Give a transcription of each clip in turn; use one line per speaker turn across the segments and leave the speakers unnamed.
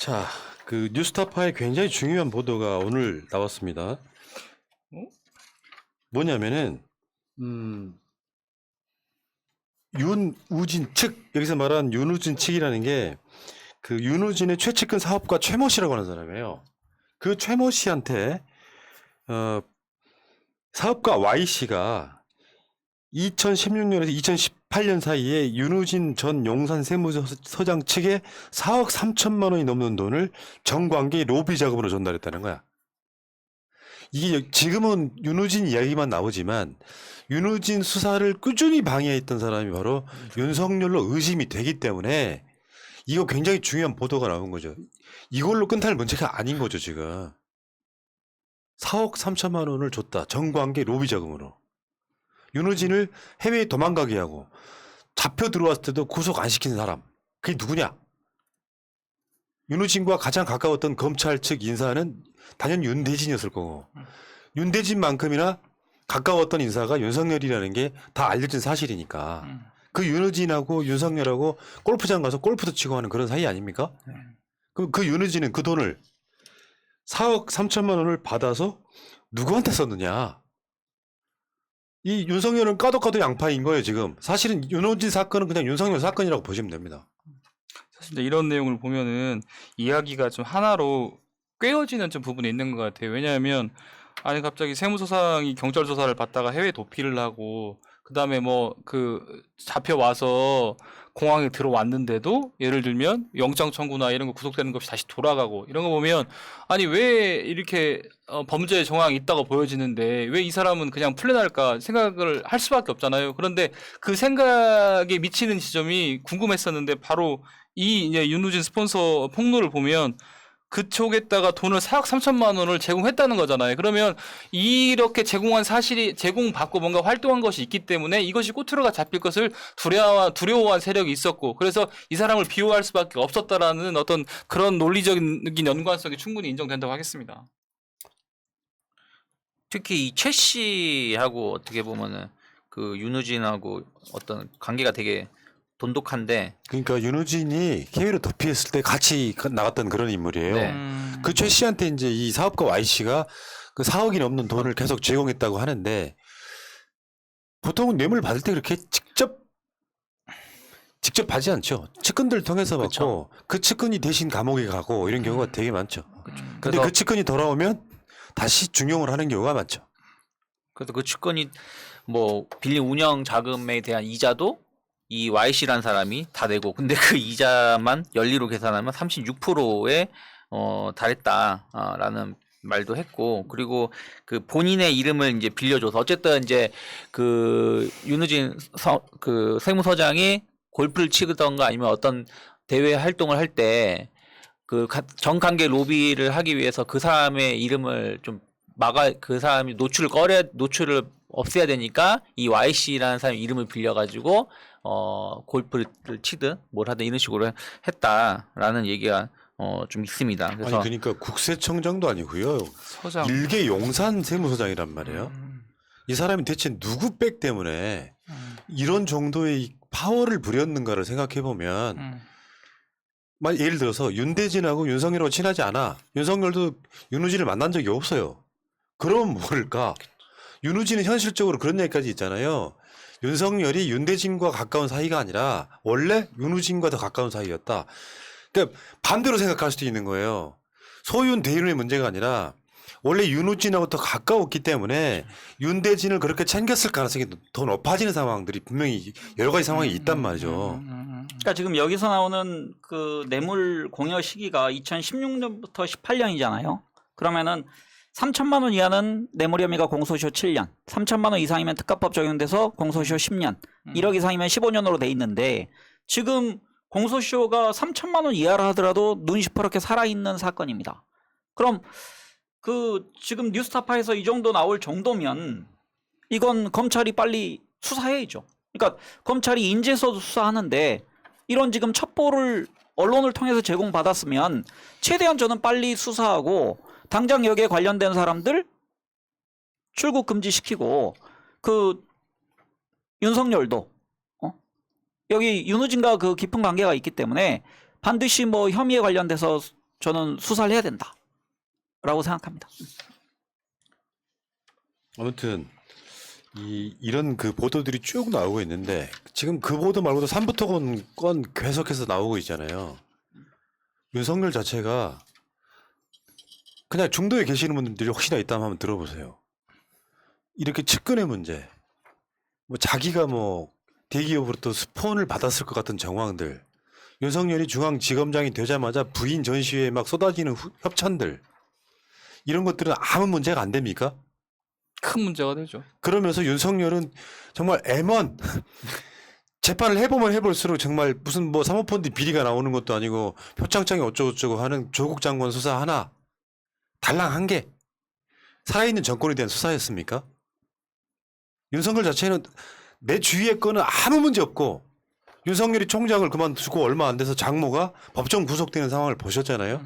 자, 그 뉴스타파에 굉장히 중요한 보도가 오늘 나왔습니다. 뭐냐면은 윤우진 측, 여기서 말한 윤우진 측이라는 게 그 윤우진의 최측근 사업가 최모 씨라고 하는 사람이에요. 그 최모 씨한테 사업가 Y 씨가 2016년에서 2018년 사이에 윤우진 전 용산 세무서장 측에 4억 3천만 원이 넘는 돈을 정관계 로비 자금으로 전달했다는 거야. 이게 지금은 윤우진 이야기만 나오지만 윤우진 수사를 꾸준히 방해했던 사람이 바로 윤석열로 의심이 되기 때문에 이거 굉장히 중요한 보도가 나온 거죠. 이걸로 끝날 문제가 아닌 거죠, 지금. 4억 3천만 원을 줬다. 정관계 로비 자금으로. 윤우진을 해외에 도망가게 하고 잡혀 들어왔을 때도 구속 안 시킨 사람. 그게 누구냐? 윤우진과 가장 가까웠던 검찰 측 인사는 당연히 윤대진이었을 거고 윤대진만큼이나 가까웠던 인사가 윤석열이라는 게 다 알려진 사실이니까 그 윤우진하고 윤석열하고 골프장 가서 골프도 치고 하는 그런 사이 아닙니까? 그럼 그 윤우진은 그 돈을 4억 3천만 원을 받아서 누구한테 썼느냐? 이 윤석열은 까도 양파인 거예요, 지금. 사실은 윤호진 사건은 그냥 윤석열 사건이라고 보시면 됩니다.
사실 이런 내용을 보면은 이야기가 좀 하나로 꿰어지는 좀 부분이 있는 것 같아요. 왜냐하면 아니 갑자기 세무서장이 경찰 조사를 받다가 해외 도피를 하고 그다음에 뭐 잡혀와서 공항에 들어왔는데도 예를 들면 영장 청구나 이런 거 구속되는 것이 다시 돌아가고 이런 거 보면 아니 왜 이렇게 범죄 정황이 있다고 보여지는데 왜 이 사람은 그냥 풀려날까 생각을 할 수밖에 없잖아요. 그런데 그 생각에 미치는 지점이 궁금했었는데 바로 이 이제 윤우진 스폰서 폭로를 보면 그쪽에다가 돈을 4억 3천만 원을 제공했다는 거잖아요. 그러면 이렇게 제공한 사실이 제공받고 뭔가 활동한 것이 있기 때문에 이것이 꼬투리가 잡힐 것을 두려워한 세력이 있었고 그래서 이 사람을 비호할 수밖에 없었다라는 어떤 그런 논리적인 연관성이 충분히 인정된다고 하겠습니다.
특히 이 최 씨하고 어떻게 보면은 그 윤우진하고 어떤 관계가 되게 돈독한데
그러니까 윤우진이 해외로 도피했을 때 같이 나갔던 그런 인물이에요.
네.
그 최 씨한테 이제 이 사업가 Y 씨가 그 4억이 넘는 돈을 계속 제공했다고 하는데 보통은 뇌물 받을 때 그렇게 직접 받지 않죠. 측근들 통해서 받고
그쵸.
그 측근이 대신 감옥에 가고 이런 경우가 되게 많죠. 근데
그래서
그 측근이 돌아오면 다시 중용을 하는 경우가 많죠.
그래서 그 측근이 뭐 빌린 운영 자금에 대한 이자도 이 YC라는 사람이 다 내고 근데 그 이자만 연리로 계산하면 36%에 달했다라는 말도 했고 그리고 그 본인의 이름을 이제 빌려줘서 어쨌든 이제 그 윤우진 그 세무서장이 골프를 치던가 아니면 어떤 대외 활동을 할 때 그 정관계 로비를 하기 위해서 그 사람의 이름을 좀 그 사람이 노출을 없애야 되니까 이 YC라는 사람 이름을 빌려가지고 골프를 치든 뭘 하든 이런 식으로 했다라는 얘기가 좀 있습니다. 그래서
아니 그러니까 국세청장도 아니고요.
서장.
일개 용산 세무서장이란 말이에요. 이 사람이 대체 누구 백 때문에 이런 정도의 파워를 부렸는가를 생각해 보면 예를 들어서 윤대진하고 윤석열하고 친하지 않아. 윤석열도 윤우진을 만난 적이 없어요. 그럼 모를까? 윤우진은 현실적으로 그런 얘기까지 있잖아요. 윤석열이 윤대진과 가까운 사이가 아니라 원래 윤우진과 더 가까운 사이였다. 그러니까 반대로 생각할 수도 있는 거예요. 소윤 대윤의 문제가 아니라 원래 윤우진하고 더 가까웠기 때문에 윤대진을 그렇게 챙겼을 가능성이 더 높아지는 상황들이 분명히 여러 가지 상황이 있단 말이죠.
그러니까 지금 여기서 나오는 그 뇌물 공여 시기가 2016년부터 18년이잖아요. 그러면은 3천만 원 이하는 뇌물 혐의가 공소시효 7년, 3천만 원 이상이면 특가법 적용돼서 공소시효 10년, 1억 이상이면 15년으로 돼 있는데 지금 공소시효가 3천만 원 이하라 하더라도 눈 시퍼렇게 살아있는 사건입니다. 그럼 그 지금 뉴스타파에서 이 정도 나올 정도면 이건 검찰이 빨리 수사해야죠. 그러니까 검찰이 인재서도 수사하는데 이런 지금 첩보를 언론을 통해서 제공받았으면 최대한 저는 빨리 수사하고 당장 여기에 관련된 사람들 출국 금지시키고 그 윤석열도 여기 윤우진과 그 깊은 관계가 있기 때문에 반드시 뭐 혐의에 관련돼서 저는 수사를 해야 된다라고 생각합니다.
아무튼 이런 그 보도들이 쭉 나오고 있는데 지금 그 보도 말고도 삼부토 건 계속해서 나오고 있잖아요. 윤석열 자체가 그냥 중도에 계시는 분들이 혹시나 있다면 한번 들어보세요. 이렇게 측근의 문제, 뭐 자기가 뭐 대기업으로부터 스폰을 받았을 것 같은 정황들, 윤석열이 중앙지검장이 되자마자 부인 전시회에 막 쏟아지는 협찬들, 이런 것들은 아무 문제가 안 됩니까?
큰 문제가 되죠.
그러면서 윤석열은 정말 M1 재판을 해보면 해볼수록 정말 무슨 뭐 사모펀드 비리가 나오는 것도 아니고 표창장이 어쩌고저쩌고 하는 조국 장관 수사 하나 달랑 한 개 살아있는 정권에 대한 수사였습니까? 윤석열 자체는 내 주위의 거는 아무 문제 없고 윤석열이 총장을 그만두고 얼마 안 돼서 장모가 법정 구속되는 상황을 보셨잖아요.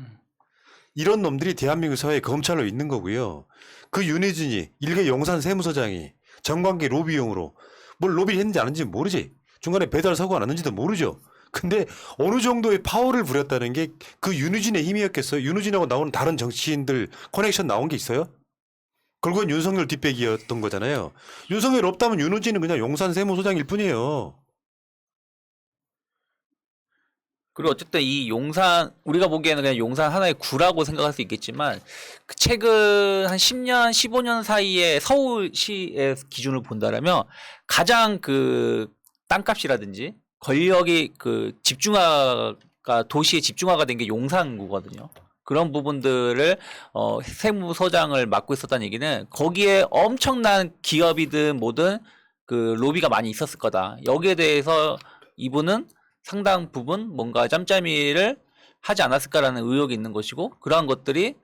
이런 놈들이 대한민국 사회에 검찰로 있는 거고요. 그 윤희진이 일개 용산 세무서장이 정관계 로비용으로 뭘 로비를 했는지 안 했는지 모르지. 중간에 배달 사고가 났는지도 모르죠. 근데 어느 정도의 파워를 부렸다는 게 그 윤희진의 힘이었겠어요? 윤희진하고 나오는 다른 정치인들 커넥션 나온 게 있어요? 결국은 윤석열 뒷배기였던 거잖아요. 윤석열 없다면 윤희진은 그냥 용산 세무서장일 뿐이에요.
그리고 어쨌든 이 용산 우리가 보기에는 그냥 용산 하나의 구라고 생각할 수 있겠지만 그 최근 한 10년, 15년 사이에 서울시의 기준을 본다라면 가장 그 땅값이라든지 권력이 그 집중화가 도시에 집중화가 된 게 용산구거든요. 그런 부분들을 세무서장을 맡고 있었다는 얘기는 거기에 엄청난 기업이든 뭐든 그 로비가 많이 있었을 거다. 여기에 대해서 이분은 상당 부분 뭔가 짬짬이를 하지 않았을까라는 의혹이 있는 것이고 그러한 것들이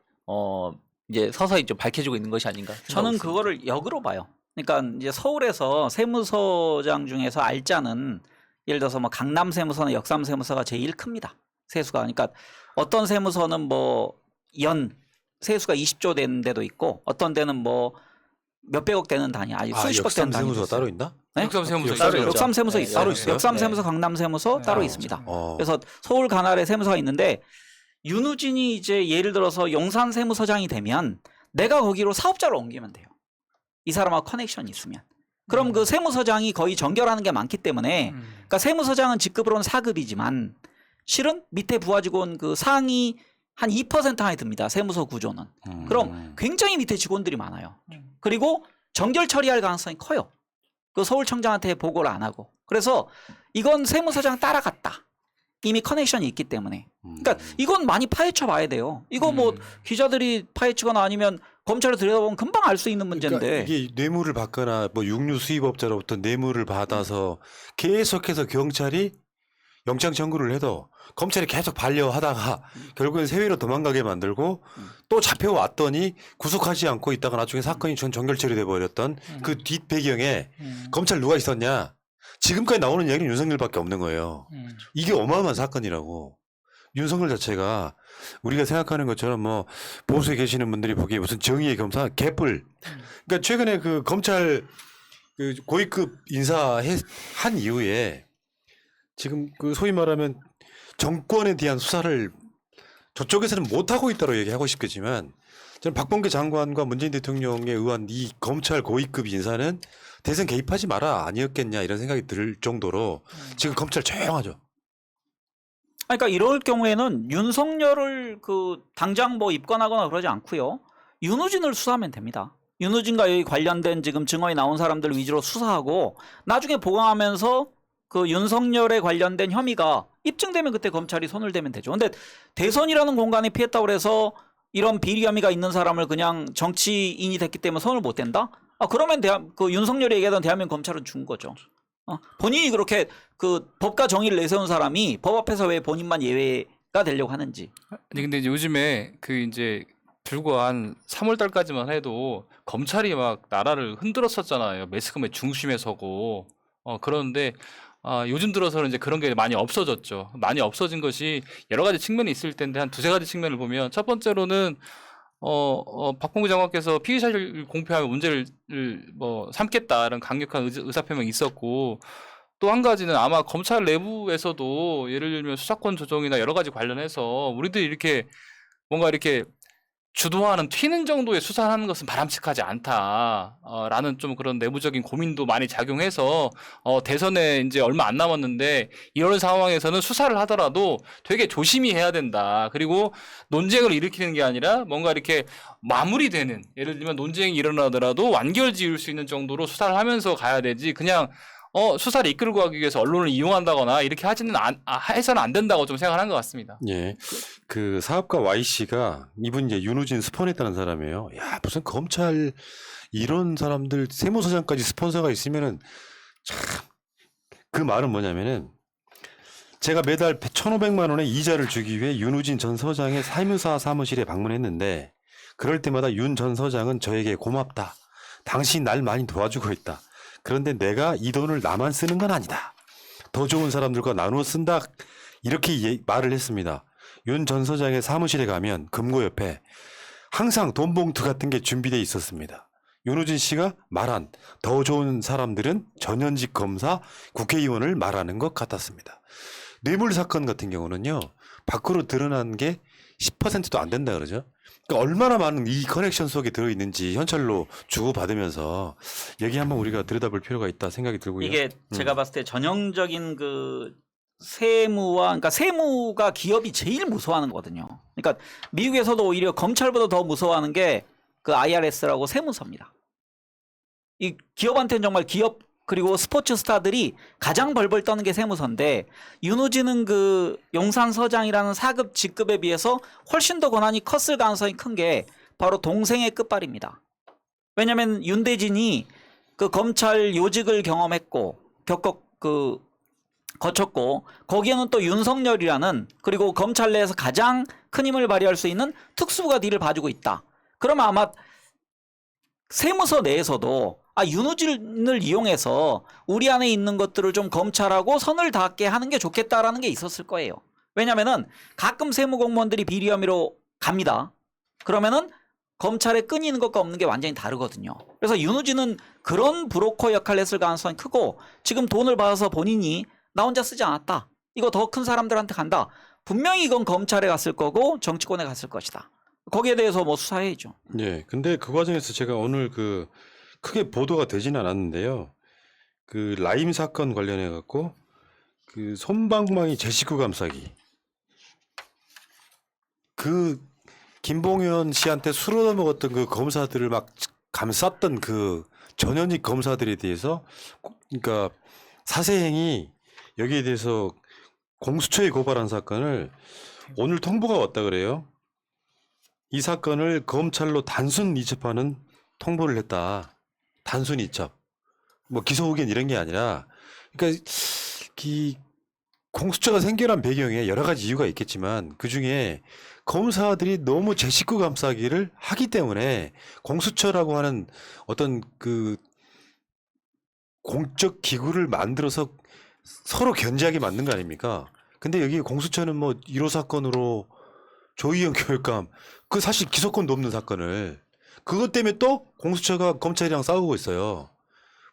이제 서서히 좀 밝혀지고 있는 것이 아닌가.
저는 그거를 역으로 봐요. 그러니까 이제 서울에서 세무서장 중에서 알짜는 예를 들어서 뭐 강남 세무서나 역삼 세무서가 제일 큽니다. 세수가. 그러니까 어떤 세무서는 뭐 연 세수가 20조 되는 데도 있고 어떤 데는 뭐 몇백억 되는 단위, 아니 수십억 되는 단위.
세무서가 따로 있나?
네?
역삼 세무서
역삼
있어요.
역삼 세무서 있어요.
따로 있어요?
역삼 세무서, 강남 세무서 따로 있습니다.
어.
그래서 서울 관할에 세무서가 있는데 윤우진이 이제 예를 들어서 용산 세무서장이 되면 내가 거기로 사업자를 옮기면 돼요. 이 사람하고 커넥션이 있으면. 그럼 그 세무서장이 거의 전결하는 게 많기 때문에 그러니까 세무서장은 직급으로는 4급이지만 실은 밑에 부하 직원 그 상위 한 2% 안에 듭니다. 세무서 구조는. 그럼 굉장히 밑에 직원들이 많아요. 그리고 정결 처리할 가능성이 커요. 그 서울청장한테 보고를 안 하고. 그래서 이건 세무서장 따라갔다. 이미 커넥션이 있기 때문에. 그러니까 이건 많이 파헤쳐 봐야 돼요. 이거 뭐 기자들이 파헤치거나 아니면 검찰을 들여다보면 금방 알 수 있는 문제인데.
그러니까 이게 뇌물을 받거나 뭐 육류 수입업자로부터 뇌물을 받아서 계속해서 경찰이 영장 청구를 해도 검찰이 계속 반려하다가 결국엔 세외로 도망가게 만들고 또 잡혀왔더니 구속하지 않고 있다가 나중에 사건이 전 정결 처리돼 버렸던 그 뒷배경에 검찰 누가 있었냐? 지금까지 나오는 이야기는 윤석열밖에 없는 거예요. 이게 어마어마한 사건이라고. 윤석열 자체가 우리가 생각하는 것처럼 뭐 보수에 계시는 분들이 보기에 무슨 정의의 검사 개뿔. 그러니까 최근에 그 검찰 그 고위급 인사 한 이후에 지금 그 소위 말하면 정권에 대한 수사를 저쪽에서는 못하고 있다고 얘기하고 싶겠지만 저는 박범계 장관과 문재인 대통령에 의한 이 검찰 고위급 인사는 대선 개입하지 마라 아니었겠냐 이런 생각이 들 정도로 지금 검찰 조용하죠.
그러니까 이럴 경우에는 윤석열을 그 당장 뭐 입건하거나 그러지 않고요. 윤우진을 수사하면 됩니다. 윤우진과 여기 관련된 지금 증언이 나온 사람들 위주로 수사하고 나중에 보강하면서 그 윤석열에 관련된 혐의가 입증되면 그때 검찰이 손을 대면 되죠. 근데 대선이라는 공간에 피했다고 해서 이런 비리 혐의가 있는 사람을 그냥 정치인이 됐기 때문에 손을 못 댄다? 그러면 그 윤석열이 얘기하던 대한민국 검찰은 준 거죠. 본인이 그렇게 그 법과 정의를 내세운 사람이 법 앞에서 왜 본인만 예외가 되려고 하는지.
아니 근데 이제 요즘에 그 이제 불과 한 3월 달까지만 해도 검찰이 막 나라를 흔들었었잖아요. 매스컴의 중심에 서고. 그런데 요즘 들어서는 이제 그런 게 많이 없어졌죠. 많이 없어진 것이 여러 가지 측면이 있을 텐데 한 두세 가지 측면을 보면 첫 번째로는 박범계 장관께서 피의사실 공표하면 문제를 뭐 삼겠다는 강력한 의사표명이 있었고 또 한 가지는 아마 검찰 내부에서도 예를 들면 수사권 조정이나 여러 가지 관련해서 우리들이 이렇게 뭔가 이렇게 주도하는 튀는 정도의 수사를 하는 것은 바람직하지 않다라는 좀 그런 내부적인 고민도 많이 작용해서 대선에 이제 얼마 안 남았는데 이런 상황에서는 수사를 하더라도 되게 조심히 해야 된다. 그리고 논쟁을 일으키는 게 아니라 뭔가 이렇게 마무리되는, 예를 들면 논쟁이 일어나더라도 완결 지을 수 있는 정도로 수사를 하면서 가야 되지, 그냥 수사를 이끌고 가기 위해서 언론을 이용한다거나 이렇게 해서는 안 된다고 좀 생각하는 것 같습니다.
예. 그 사업가 Y씨가 이분 이제 윤우진 스폰했다는 사람이에요. 야, 무슨 검찰 이런 사람들 세무서장까지 스폰서가 있으면은 참, 그 말은 뭐냐면은 제가 매달 1,500만 원의 이자를 주기 위해 윤우진 전 서장의 사무사 사무실에 방문했는데 그럴 때마다 윤 전 서장은 저에게 고맙다. 당신 날 많이 도와주고 있다. 그런데 내가 이 돈을 나만 쓰는 건 아니다. 더 좋은 사람들과 나누어 쓴다. 이렇게 말을 했습니다. 윤 전 서장의 사무실에 가면 금고 옆에 항상 돈 봉투 같은 게 준비되어 있었습니다. 윤우진 씨가 말한 더 좋은 사람들은 전현직 검사, 국회의원을 말하는 것 같았습니다. 뇌물 사건 같은 경우는요, 밖으로 드러난 게 10%도 안 된다 그러죠. 그러니까 얼마나 많은 이 커넥션 속에 들어있는지 현찰로 주고받으면서 얘기 한번 우리가 들여다볼 필요가 있다 생각이 들고요.
이게 제가 봤을 때 전형적인 그 그러니까 세무가 기업이 제일 무서워하는 거거든요. 그러니까 미국에서도 오히려 검찰보다 더 무서워하는 게 그 IRS라고 세무서입니다. 이 기업한테는 정말 기업 그리고 스포츠 스타들이 가장 벌벌 떠는 게 세무서인데, 윤우진은 그 용산서장이라는 사급 직급에 비해서 훨씬 더 권한이 컸을 가능성이 큰 게 바로 동생의 끝발입니다. 왜냐하면 윤대진이 그 검찰 요직을 경험했고 거쳤고, 거기에는 또 윤석열이라는, 그리고 검찰 내에서 가장 큰 힘을 발휘할 수 있는 특수부가 뒤를 봐주고 있다. 그러면 아마 세무서 내에서도 윤우진을 이용해서 우리 안에 있는 것들을 좀 검찰하고 선을 닿게 하는 게 좋겠다라는 게 있었을 거예요. 왜냐면은 가끔 세무공무원들이 비리 혐의로 갑니다. 그러면은 검찰에 끊이는 것과 없는 게 완전히 다르거든요. 그래서 윤우진은 그런 브로커 역할을 했을 가능성이 크고, 지금 돈을 받아서 본인이 나 혼자 쓰지 않았다, 이거 더 큰 사람들한테 간다, 분명히 이건 검찰에 갔을 거고 정치권에 갔을 것이다. 거기에 대해서 뭐 수사해야죠.
예. 근데 그 과정에서 제가 오늘 크게 보도가 되지는 않았는데요. 그 라임 사건 관련해 갖고 그 솜방망이 제 식구 감싸기. 그 김봉현 씨한테 술 얻어먹었던 그 검사들을 막 감쌌던 그 전현직 검사들에 대해서 그러니까 사세행이 여기에 대해서 공수처에 고발한 사건을 오늘 통보가 왔다 그래요. 이 사건을 검찰로 단순 이첩하는 통보를 했다. 단순 이첩. 뭐 기소 의견 이런 게 아니라, 그러니까 이 공수처가 생겨난 배경에 여러 가지 이유가 있겠지만 그 중에 검사들이 너무 제 식구 감싸기를 하기 때문에 공수처라고 하는 어떤 그 공적 기구를 만들어서 서로 견제하게 만든 거 아닙니까? 근데 여기 공수처는 뭐 1호 사건으로 조희연 교육감, 그 사실 기소권도 없는 사건을 그것 때문에 또 공수처가 검찰이랑 싸우고 있어요.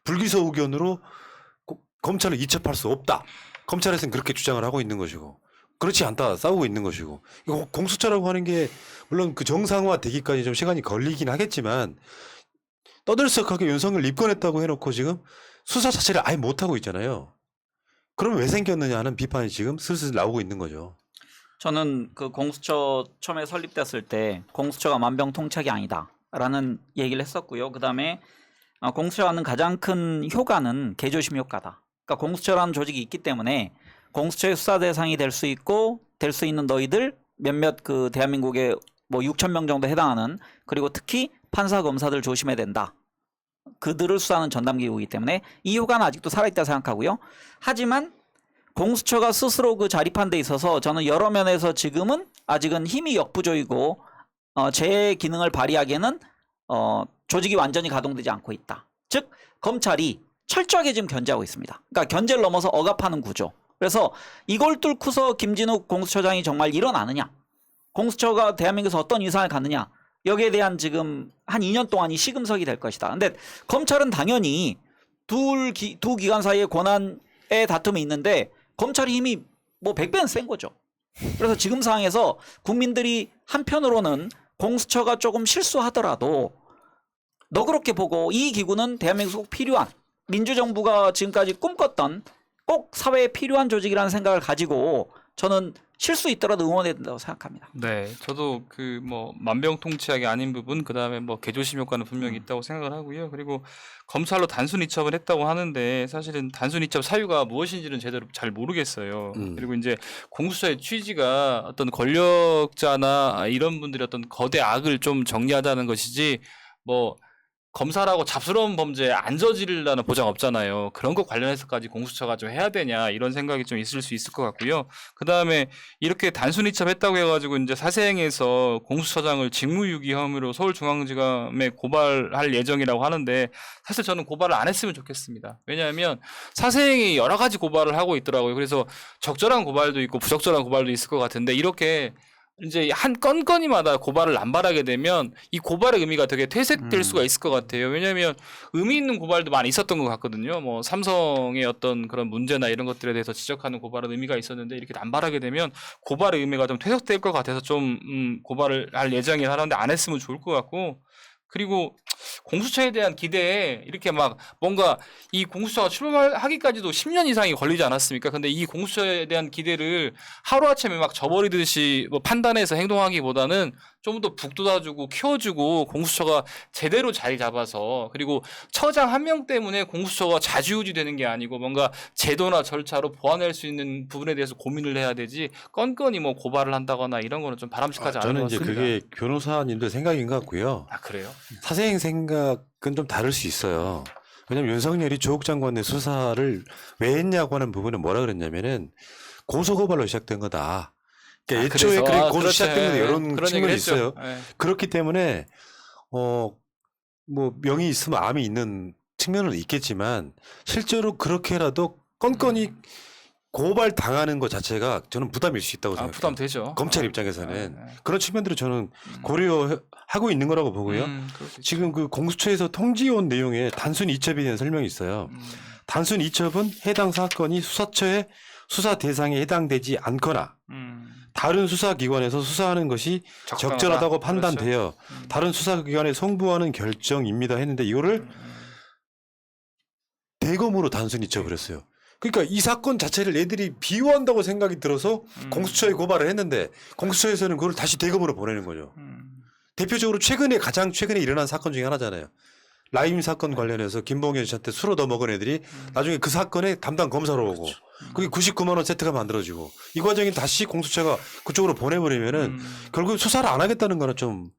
불기소 의견으로 검찰을 이첩할 수 없다. 검찰에서는 그렇게 주장을 하고 있는 것이고, 그렇지 않다 싸우고 있는 것이고, 이거 공수처라고 하는 게 물론 그 정상화 되기까지 좀 시간이 걸리긴 하겠지만 떠들썩하게 윤석열 입건했다고 해놓고 지금 수사 자체를 아예 못하고 있잖아요. 그럼 왜 생겼느냐 하는 비판이 지금 슬슬 나오고 있는 거죠.
저는 그 공수처 처음에 설립됐을 때 공수처가 만병통치약이 아니다라는 얘기를 했었고요. 그다음에 공수처가 하는 가장 큰 효과는 개조심 효과다. 그러니까 공수처라는 조직이 있기 때문에 공수처의 수사 대상이 될 수 있고, 될 수 있는 너희들 몇몇 그 대한민국에 뭐 6,000명 정도 해당하는, 그리고 특히 판사 검사들 조심해야 된다. 그들을 수사하는 전담기구이기 때문에 이 효과는 아직도 살아있다 생각하고요. 하지만 공수처가 스스로 그 자립한 데 있어서 저는 여러 면에서 지금은 아직은 힘이 역부족이고 제 기능을 발휘하기에는 조직이 완전히 가동되지 않고 있다. 즉 검찰이 철저하게 지금 견제하고 있습니다. 그러니까 견제를 넘어서 억압하는 구조. 그래서 이걸 뚫고서 김진욱 공수처장이 정말 일어나느냐, 공수처가 대한민국에서 어떤 위상을 갖느냐, 여기에 대한 지금 한 2년 동안이 시금석이 될 것이다. 근데 검찰은 당연히 두 기관 사이의 권한의 다툼이 있는데 검찰의 힘이 뭐 100배는 센 거죠. 그래서 지금 상황에서 국민들이 한편으로는 공수처가 조금 실수하더라도 너그럽게 보고 이 기구는 대한민국 필요한 민주정부가 지금까지 꿈꿨던 꼭 사회에 필요한 조직이라는 생각을 가지고 저는 실수 있더라도 응원해야 된다고 생각합니다.
네, 저도 그 뭐 만병통치약이 아닌 부분, 그 다음에 뭐 개조심 효과는 분명히 있다고 생각을 하고요. 그리고 검찰로 단순 이첩을 했다고 하는데 사실은 단순 이첩 사유가 무엇인지는 제대로 잘 모르겠어요. 그리고 이제 공수처의 취지가 어떤 권력자나 이런 분들이 어떤 거대 악을 좀 정리하자는 것이지 뭐 검사라고 잡스러운 범죄에 안 저지르려는 보장 없잖아요. 그런 것 관련해서까지 공수처가 좀 해야 되냐 이런 생각이 좀 있을 수 있을 것 같고요. 그 다음에 이렇게 단순 이첩했다고 해가지고 이제 사생에서 공수처장을 직무유기 혐의로 서울중앙지검에 고발할 예정이라고 하는데 사실 저는 고발을 안 했으면 좋겠습니다. 왜냐하면 사생이 여러 가지 고발을 하고 있더라고요. 그래서 적절한 고발도 있고 부적절한 고발도 있을 것 같은데 이렇게 이제 한 건건이마다 고발을 남발하게 되면 이 고발의 의미가 되게 퇴색될 수가 있을 것 같아요. 왜냐하면 의미 있는 고발도 많이 있었던 것 같거든요. 뭐 삼성의 어떤 그런 문제나 이런 것들에 대해서 지적하는 고발은 의미가 있었는데 이렇게 남발하게 되면 고발의 의미가 좀 퇴색될 것 같아서 좀 고발을 할 예정이 하는데 안 했으면 좋을 것 같고 그리고 공수처에 대한 기대에 이렇게 막 뭔가 이 공수처가 출범하기까지도 10년 이상이 걸리지 않았습니까? 근데 이 공수처에 대한 기대를 하루아침에 막 저버리듯이 뭐 판단해서 행동하기보다는 좀 더 북돋아주고 키워주고 공수처가 제대로 자리 잡아서 그리고 처장 한 명 때문에 공수처가 좌지우지 되는 게 아니고 뭔가 제도나 절차로 보완할 수 있는 부분에 대해서 고민을 해야 되지 건건이 뭐 고발을 한다거나 이런 거는 좀 바람직하지 않은
저는
것
이제
같습니다.
그게 변호사님들 생각인 것 같고요.
아 그래요?
사생 생각은 좀 다를 수 있어요. 왜냐하면 윤석열이 조국 장관의 수사를 왜 했냐고 하는 부분은 뭐라 그랬냐면은 고소고발로 시작된 거다. 그러니까 애초에
그래서?
그렇게
아,
고소
그렇죠.
시작된 건데
예,
이런
그런
측면이
얘기를 했죠.
있어요.
예.
그렇기 때문에 뭐 명이 있으면 암이 있는 측면은 있겠지만 실제로 그렇게라도 건건이 고발 당하는 것 자체가 저는 부담일 수 있다고
아,
생각해요.
부담되죠.
검찰
아,
입장에서는
네, 네.
그런 측면들을 저는 고려하고 있는 거라고 보고요.
그럴 수 있죠.
지금 그 공수처에서 통지온 내용에 단순 이첩에 대한 설명이 있어요. 단순 이첩은 해당 사건이 수사처의 수사 대상에 해당되지 않거나 다른 수사기관에서 수사하는 것이 적절하다고 판단되어
그렇죠.
다른 수사기관에 송부하는 결정입니다 했는데 이거를 대검으로 단순 이첩을 했어요. 그러니까 이 사건 자체를 애들이 비호한다고 생각이 들어서 공수처에 고발을 했는데 공수처에서는 그걸 다시 대검으로 보내는 거죠. 대표적으로 가장 최근에 일어난 사건 중에 하나잖아요. 라임 사건 관련해서 김봉현 씨한테 술 얻어먹은 애들이 나중에 그 사건에 담당 검사로 오고 그게 99만 원 세트가 만들어지고 이 과정이 다시 공수처가 그쪽으로 보내버리면은 결국 수사를 안 하겠다는 거는 좀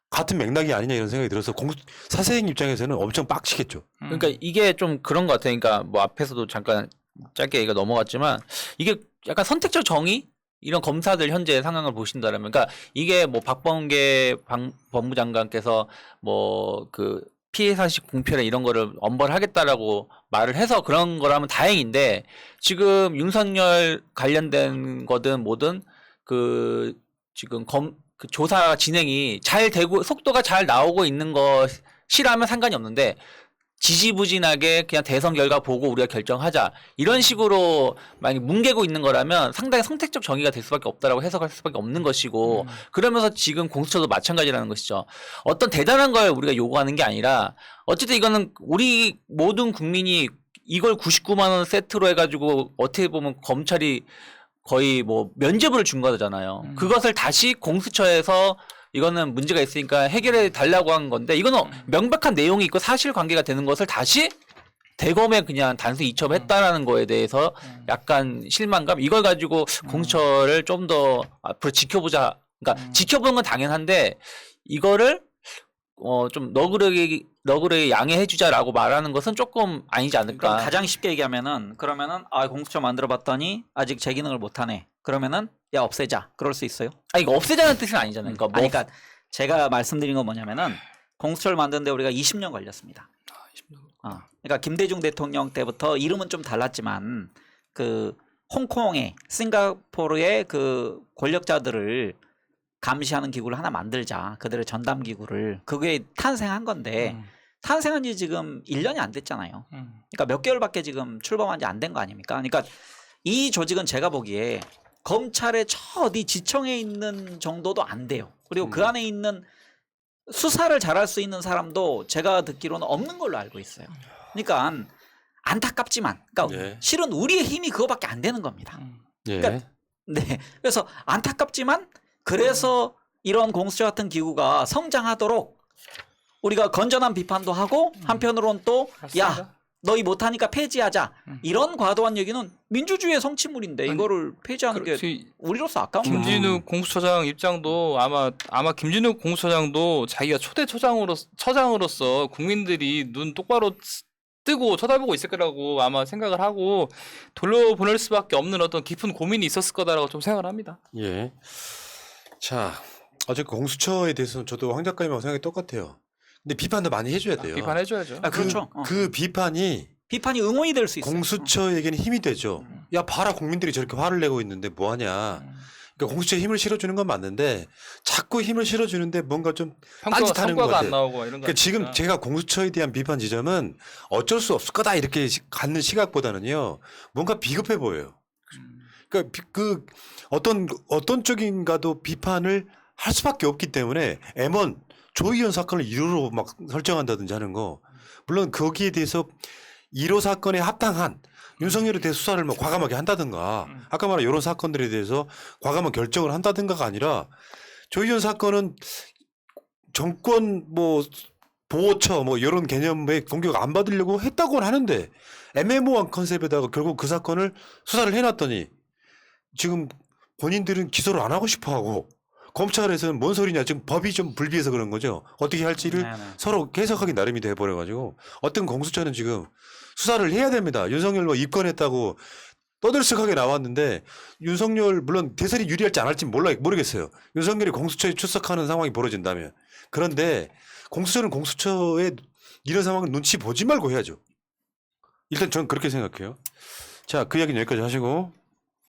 같은 맥락이 아니냐 이런 생각이 들어서 사생 입장에서는 엄청 빡치겠죠.
그러니까 이게 좀 그런 것 같아요. 그러니까 뭐 앞에서도 잠깐 짧게 얘기가 넘어갔지만 이게 약간 선택적 정의 이런 검사들 현재 상황을 보신다라면, 그러니까 이게 뭐 박범계 법무장관께서 뭐 그 피해 사실 공표나 이런 거를 엄벌하겠다라고 말을 해서 그런 거라면 다행인데 지금 윤석열 관련된 거든 뭐든 그 지금 그 조사 진행이 잘 되고 속도가 잘 나오고 있는 것이라면 상관이 없는데 지지부진하게 그냥 대선 결과 보고 우리가 결정하자 이런 식으로 만약 뭉개고 있는 거라면 상당히 선택적 정의가 될 수밖에 없다라고 해석할 수밖에 없는 것이고 그러면서 지금 공수처도 마찬가지라는 것이죠. 어떤 대단한 걸 우리가 요구하는 게 아니라 어쨌든 이거는 우리 모든 국민이 이걸 99만 원 세트로 해가지고 어떻게 보면 검찰이 거의 뭐 면죄부를 준 거잖아요. 그것을 다시 공수처에서 이거는 문제가 있으니까 해결해 달라고 한 건데 이거는 명백한 내용이 있고 사실관계가 되는 것을 다시 대검에 그냥 단순히 이첩했다라는 거에 대해서 약간 실망감 이걸 가지고 공수처를 좀 더 앞으로 지켜보자. 그러니까 지켜보는 건 당연한데 이거를 좀 너그러게 양해해주자라고 말하는 것은 조금 아니지 않을까.
그럼 가장 쉽게 얘기하면은 그러면은 공수처 만들어봤더니 아직 제 기능을 못하네. 그러면은 야 없애자. 그럴 수 있어요?
이거 없애자는 뜻은 아니잖아요. 그러니까 뭐
그러니까 제가 말씀드린 건 뭐냐면은 공수처를 만드는데 우리가 20년 걸렸습니다. 20년. 그러니까 김대중 대통령 때부터 이름은 좀 달랐지만 그 홍콩의 싱가포르의 그 권력자들을 감시하는 기구를 하나 만들자. 그들의 전담 기구를. 그게 탄생한 건데 탄생한 지 지금 1년이 안 됐잖아요. 그러니까 몇 개월밖에 지금 출범한 지 안 된 거 아닙니까? 그러니까 이 조직은 제가 보기에 검찰의 저 어디 지청에 있는 정도도 안 돼요. 그리고 그 안에 있는 수사를 잘할 수 있는 사람도 제가 듣기로는 없는 걸로 알고 있어요. 그러니까 안타깝지만, 그러니까
예.
실은 우리의 힘이 그거밖에 안 되는 겁니다.
예.
그러니까 네, 그래서 안타깝지만 그래서 이런 공수처 같은 기구가 성장하도록 우리가 건전한 비판도 하고 한편으로는 또 야
맞습니다.
너희 못하니까 폐지하자 이런 과도한 얘기는 민주주의의 성취물인데
아니,
이거를 폐지하는 게
그렇지.
우리로서 아까운 거죠.
김진욱 공수처장 입장도 아마 김진욱 공수처장도 자기가 초대 처장으로서 국민들이 눈 똑바로 뜨고 쳐다보고 있을 거라고 아마 생각을 하고 돌려보낼 수밖에 없는 어떤 깊은 고민이 있었을 거다라고 좀 생각을 합니다.
예. 자, 어제 공수처에 대해서는 저도 황 작가님하고 생각이 똑같아요. 근데 비판도 많이 해줘야 돼요.
비판해줘야죠.
아, 그렇죠.
그 비판이
비판이 응원이 될 수 있어요.
공수처에게는 힘이 되죠. 야, 봐라, 국민들이 저렇게 화를 내고 있는데 뭐 하냐. 그러니까 공수처에 힘을 실어주는 건 맞는데 자꾸 힘을 실어주는데 뭔가 좀 딴짓하는 것
성과가
같아요.
안 나오고 이런 거.
그러니까 지금 제가 공수처에 대한 비판 지점은 어쩔 수 없을 거다 이렇게 갖는 시각보다는요, 뭔가 비겁해 보여요. 그러니까 그 어떤 쪽인가도 비판을 할 수밖에 없기 때문에 M1 조의원 사건을 1호로 막 설정한다든지 하는 거, 물론 거기에 대해서 1호 사건에 합당한 윤석열에 대해 수사를 뭐 과감하게 한다든가, 아까 말한 이런 사건들에 대해서 과감한 결정을 한다든가가 아니라, 조의원 사건은 정권 뭐 보호처 뭐 이런 개념의 공격 안 받으려고 했다고는 하는데 애매모호한 컨셉에다가 결국 그 사건을 수사를 해놨더니 지금 본인들은 기소를 안 하고 싶어하고, 검찰에서는 뭔 소리냐, 지금 법이 좀 불비해서 그런 거죠. 어떻게 할지를
네네.
서로 해석하기 나름이 돼버려가지고 어떤 공수처는 지금 수사를 해야 됩니다. 윤석열 뭐 입건했다고 떠들썩하게 나왔는데, 윤석열 물론 대선이 유리할지 안 할지 모르겠어요. 윤석열이 공수처에 출석하는 상황이 벌어진다면. 그런데 공수처는 공수처에 이런 상황을 눈치 보지 말고 해야죠. 일단 저는 그렇게 생각해요. 자, 그 이야기는 여기까지 하시고.